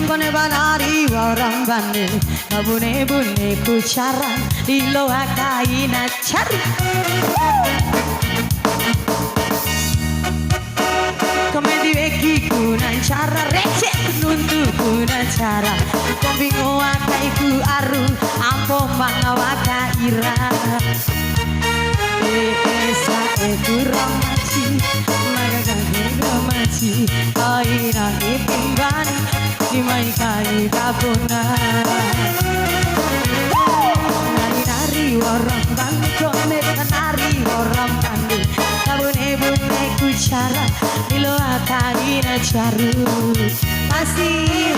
Kone banari warang bane kabune bune kucaran di loa kaina cari komedi weki kunan cara receh nuntu kunan cara kombingo akai ku aru ampo mangawaka ira esa kurang maci magaga maci aina ipimban di mai kai kapuna nari warang bandi kone nari warang bandi kabune bune kucara ilo akagina charu masih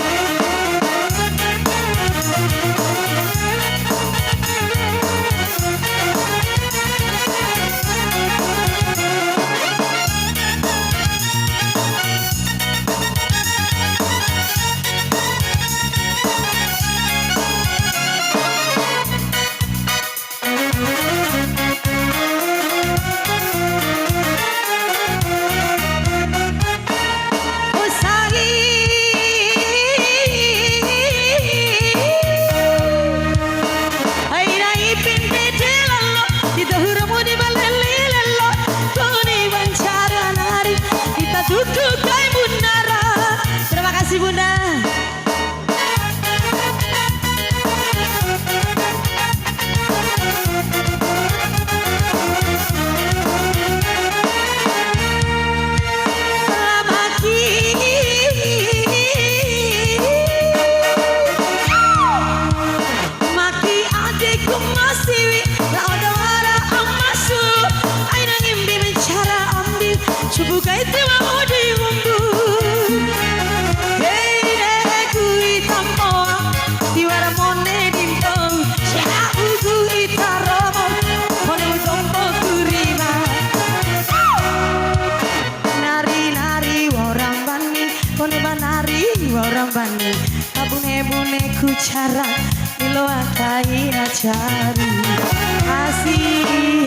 terima kasih Bunda. Maki adikku masih lauda wara amasu aina imbi mencara ambil cubuka itu mau diumbu orang bani kabune bune kucara ilo akai cari asih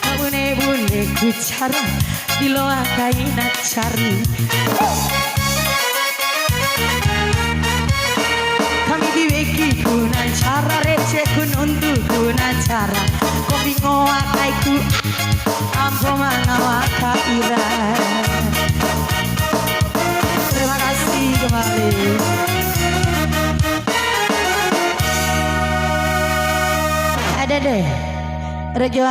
kabune bune kucara di loa kaina cari kami diweki kunan cara receh kununtu kunan cara kombingo akai ku ampo mangawaka ira terima kasih kembali ada deh Rejo